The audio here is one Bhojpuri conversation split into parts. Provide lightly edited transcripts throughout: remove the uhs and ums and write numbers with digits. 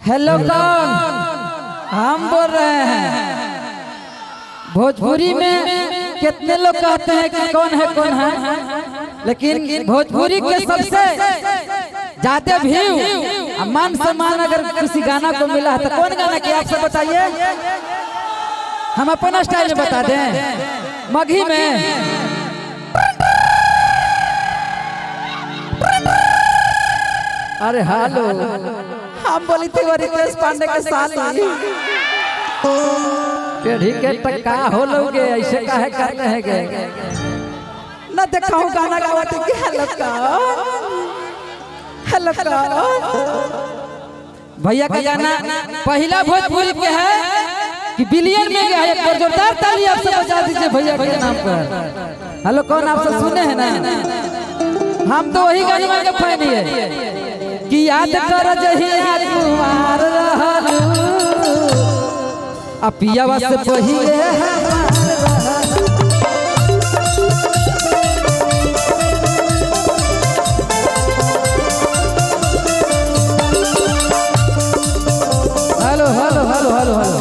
हेलो कौन? हम बोल रहे हैं। भोजपुरी में कितने लोग कहते हैं कि कौन है, लेकिन भोजपुरी के सबसे ज्यादा व्यू मान सम्मान अगर किसी गाना को मिला है तो कौन गाना की आप सब बताइए। हम अपना स्टाइल में बता दें। मघी में अरे हेलो, हम बोली थी रितेश पांडे के साली पेढ़ी के टक्का हो लोगे ऐसे काहे करते हैं गे ना दिखाऊं गाना गावते कि हेलो भैया का गाना पहला भोजपुरी के है कि बिलियन में गया है। एक बार जोरदार ताली आप सब बजा दीजिए भैया के नाम पर। हेलो कौन आप सब सुने हैं ना? हम तो वही गाना के फैन है कि याद कर जहिया कुमार रहलू अपियावा से पहिले hello hello hello hello hello.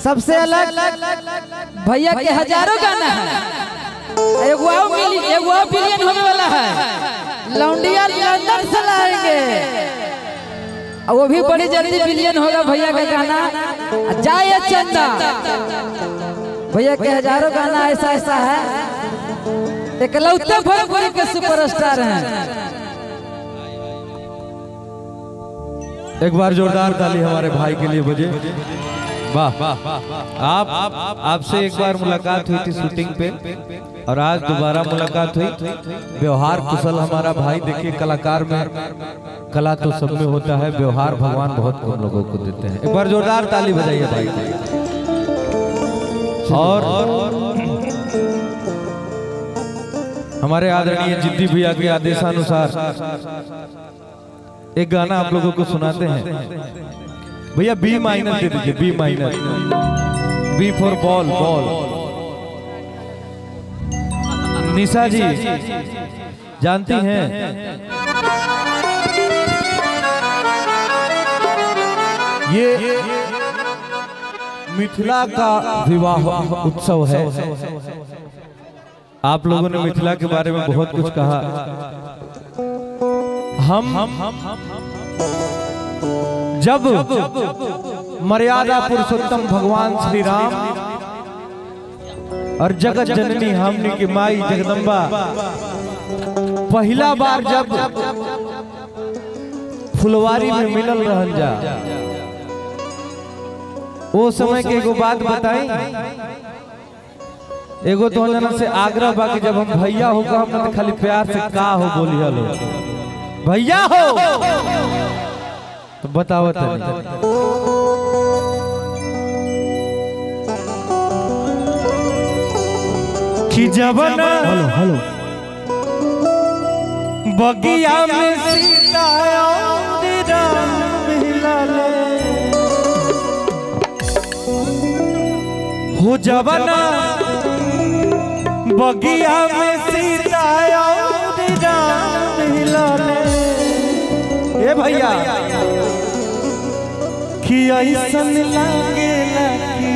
सबसे अलग भैया के हजारों गाना है। एगो बिलियन होने वाला है। लौंडिया लंदन से लाएंगे और वो भी बड़ी जल्दी बिलियन होगा भैया का गाना जाए चंदा। भैया के हजारों गाना ऐसा ऐसा है। एकलौते भोजपुरी के सुपरस्टार हैं। एक बार जोरदार ताली हमारे भाई के लिए बजे। वाह वाह। आपसे एक बार मुलाकात हुई थी शूटिंग पे और आज दोबारा मुलाकात हुई। व्यवहार कुशल हमारा भाई। देखिए कलाकार में कला तो सब में होता है, व्यवहार भगवान बहुत कम लोगों को देते हैं। एक बार जोरदार ताली बजाइए भाई के लिए। और हमारे आदरणीय जिद्दी भैया के आदेशानुसार एक गाना आप लोगों को सुनाते हैं। भैया बी माइनर दे दीजिए। B minor, B for ball. Nisha ji जानती हैं ये मिथिला का विवाह उत्सव है। आप लोगों ने मिथिला के बारे में बहुत कुछ कहा। हम जब मर्यादा पुरुषोत्तम भगवान श्री राम और जगत जननी हमने की माई जगदम्बा पहला बार जब फुलवारी में मिलल रहन जा, वो समय के एगो बात बताई। एगो तो जना से आग्रह बा कि जब हम भैया होगा हम तो खाली प्यार से का हो बोली हलो भैया हो तो बताओ कि जब हेलो बगिया में सीता और राम मिलले हो जबना बगिया में सीता और राम मिलले। ए भैया कि ऐसन लागेला कि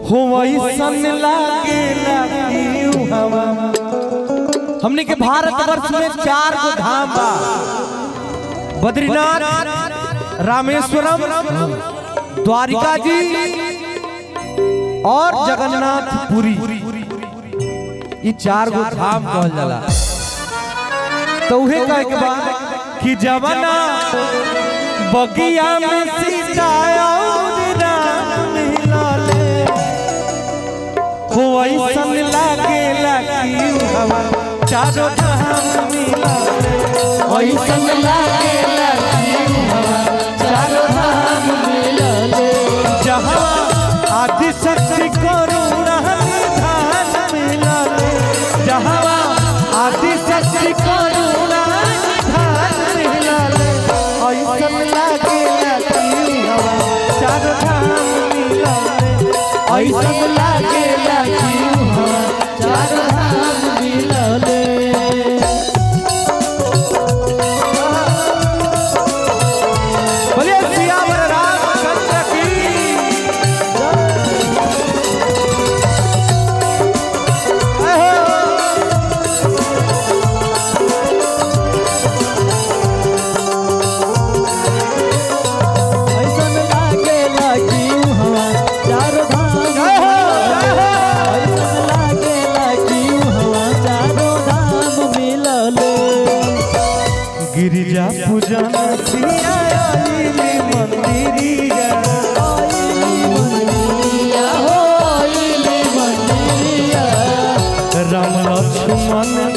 हो ऐसन लागेला कि हवा। हमने के भारत वर्ष में 4 गो धाम बा। बद्रीनाथ, रामेश्वरम, द्वारिका जी और जगन्नाथपुरी। ये 4 गो धाम कहल जाला। तो उहे कहे के बाद कि जवना बगिया में सीता और राम मिलले हो ऐसन लागेला कि हवा 4 धाम मिलले। ऐसन लागेला कि हवा 4 धाम मिलले। जहाँ आदि शक्ति करुणा निधान मिलले। जहाँ आदि शक्ति करुणा ऐसन लागेला कि हवा 4 धाम मिलले। ऐसन लागेला कि हवा 4 धाम मिलले।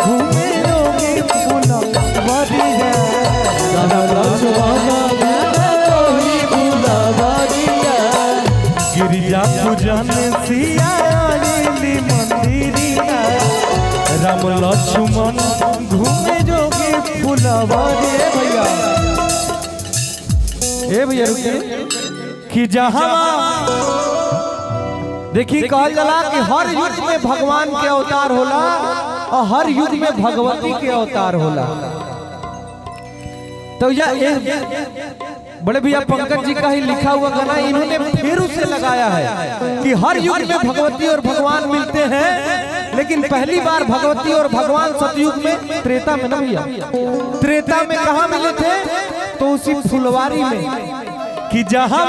घूमे योगी फुलवरिया राम लक्ष्मण घूमे फुलवरिया गिरिजा पूजन सिया आइली मंदिरिया राम लक्ष्मण घूमे जोगी फुलवरिया। भैया ए भैया रुकिए कि जहाँ देखिए कहल जाला कि हर युग में भगवान के अवतार होला और हर युग में भगवती के अवतार होला। तो यह बड़े भैया पंकज जी का ही लिखा हुआ गाना इन्होंने फिर उसे लगाया है कि हर युग में भगवती और भगवान मिलते हैं, लेकिन पहली बार भगवती और भगवान सतयुग में त्रेता में ना भैया, त्रेता में कहाँ मिले थे? तो उसी फुलवारी में कि जहाँ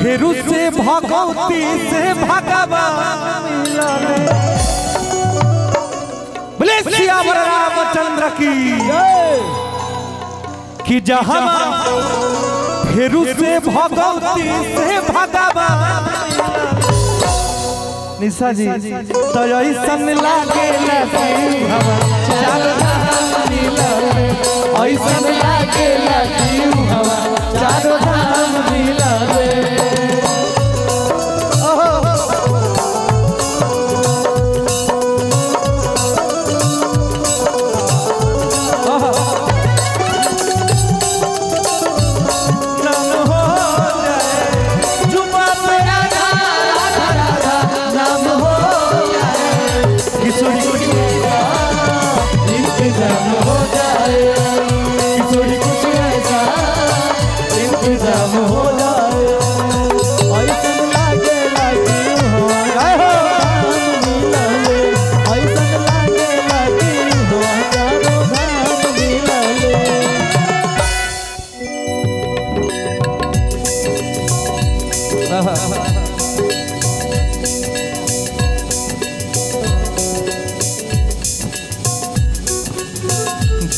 फिर से भगवती से भगवान बोले सियावर रामचंद्र की कि जहाँ फिर से भगवती से भगवान निशा जी तो ऐसन लागे ऐसन लागे चारों धाम मिला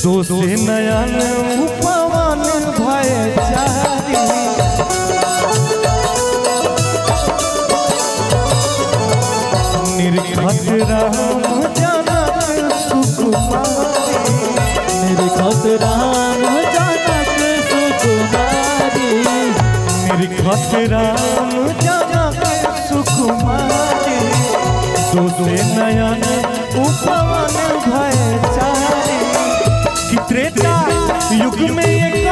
दोषे नयन उपवन भय चारी निर्घट राम जनक सुकुमारी निर्घट राम जनक सुकुमारी निर्घट राम जनक सुकुमारी दोषे नयन उपवन भय चारी त्रेता युग में एक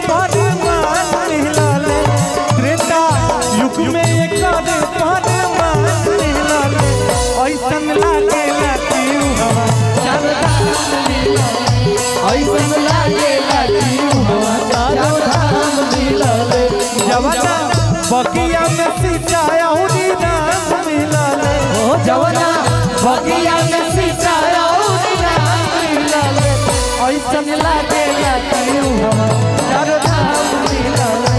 परमान निहलाले त्रेता युग में एक परमान निहलाले ऐसन लागे लागियो हवा चारों धाम मिलाले ऐसन लागे लागियो हवा चारों धाम मिलाले जवाना बगिया में सिंचाया उरी राम मिलाले ओ जवाना बगिया में सिंचाया उरी राम मिलाले ऐसन लागे लागियो हवा चारों धाम मिलाले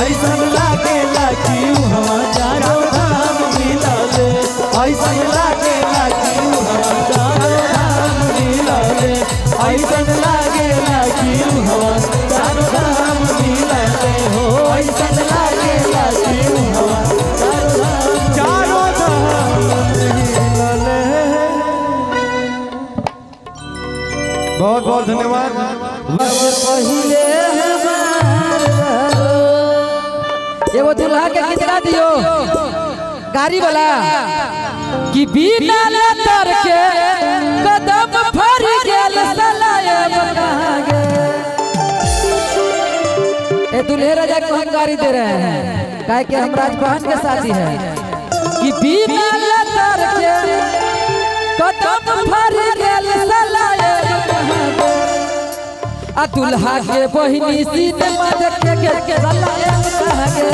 ऐसन लागे लागियो हवा चारों धाम मिलाले ऐसन लागे लागियो हवा चारों धाम मिलाले ऐसन लागे लागियो हवा चारों धाम मिलाले हो ऐसन लागे लागियो हवा चारों धाम मिलाले। बहुत बहुत धन्यवाद। एगो दुल्हा के कितना दियो गाड़ी वाला कि बिना लेटर के कदम फर गेल सलाए बनागे। ए दुल्हे राजा को हम गाड़ी दे रहे हैं काहे कि हम राजबहन के शादी है कि बिना लेटर के कदम फर गेल सलाए बनागे। आ दुल्हा के बहिनी सिनेमा देखे के सलाए बनागे।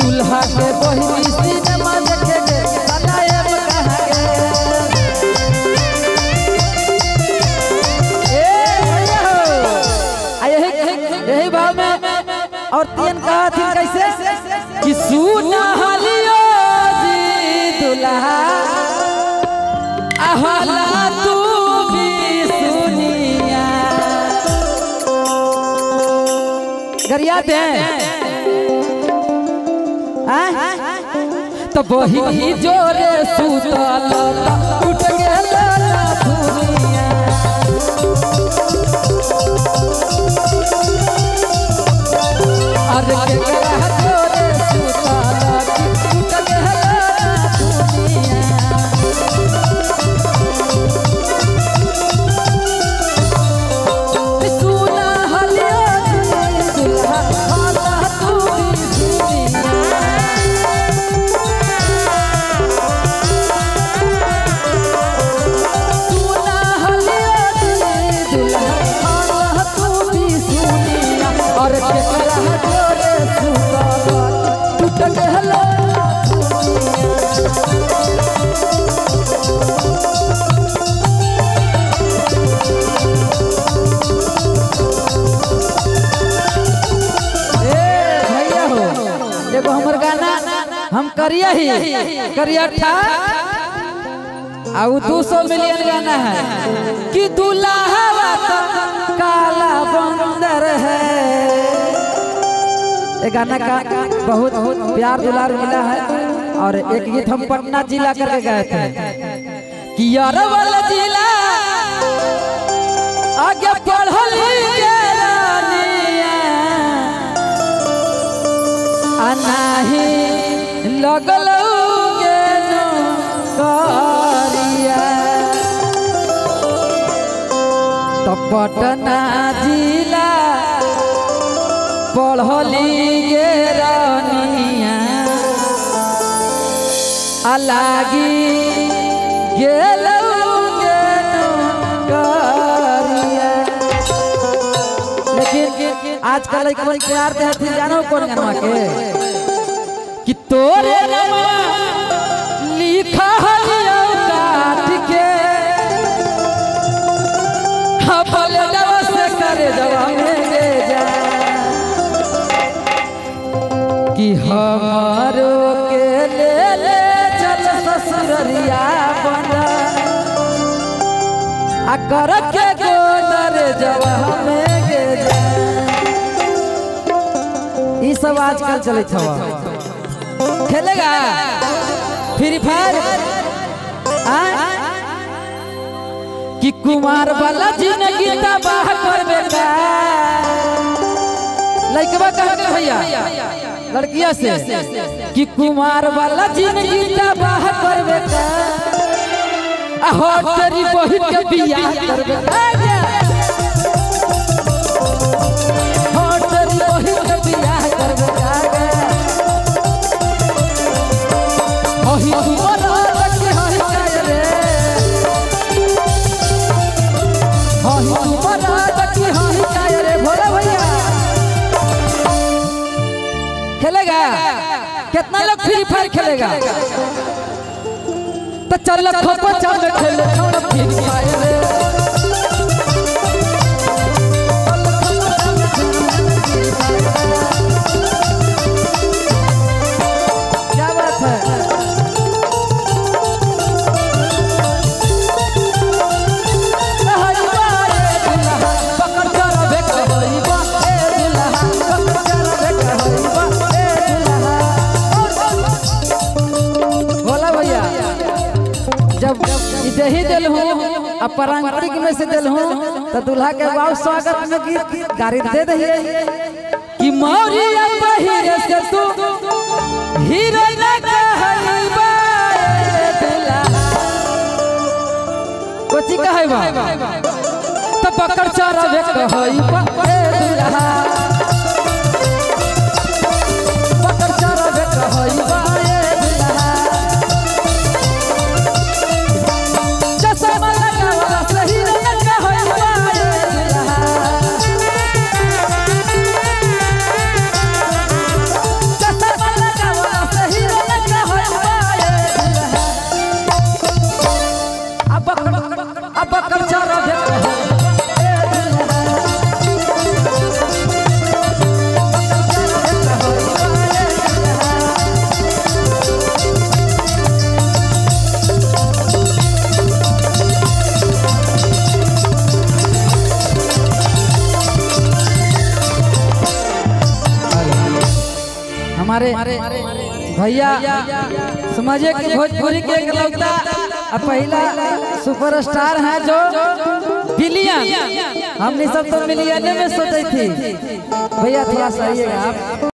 दुल्हा के बहिनी सिनेमा देखे के सलाए बनागे। यही भाव में और तीन कहा थी कैसे कि सुना हलियो जी दुल्हा आहला तू भी सुनिया गरिया दे तो वही जोरे सुतल टूट गेल दुनिया अरे केकरा जोरे सुतल टूट गेल दुनिया सुना हलिया दुल्हा हाला तू दुनिया और केकरा जोरे सुतल टूट गेल भैया हो एगो हमर गाना हम करिया ही करिया ठा आ 200 मिलियन गाना है कि दुल्हा काला बंदर है। ये गाना का बहुत प्यार दुलार मिला है और एक गीत हम पटना जिला करके गए थे कि यार वाला जिला आगे पढ़ल अनाही लगल तो पटना जिला पढ़ली गे रानिया अलागी गेल लेकिन आजकल एक प्यार देते जानो कौन गाना के कि तोरे रमा लिखा हलियो काट के भले दवा से करे दवा में ले जा कि हमारो के ले चल ससुरिया बना आ कर के गोदर जवा में गे जा ई सब आजकल चले छवा खेलेगा फ्री फायर कि कुमार वाला जिंदगी तबाह करबे का लइकवा कह के भैया लड़किया से कि कुमार वाला जिंदगी तबाह करबे का आ हो तेरी बहिन के बियाह करबे का हो तेरी बहिन के बियाह करबे का ओही तुम्हारा लगे हई काय रे भोला भैया खेलेगा कितना लोग फ्री फायर खेलेगा तो चल खोपा चावल खेले फ्री फायर क्या बात है ही दिल हूँ पारंपरिक में से दिल हूँ तो दूल्हा के बाबू स्वागत में गीत गाड़ी दे दे कि मौरिया पहिरे से तू हीरो न कहइबा दूल्हा कोची कहइबा तो बकर चरबे कहइबा ए दूल्हा बकर चरबे कहइबा हमारे भैया समझिए कि भोजपुरी के इकलौता पहला सुपरस्टार है जो बिलियन, हमने सब तो मिलियन में सोची थी। भैया थोड़ा सा आइएगा आप।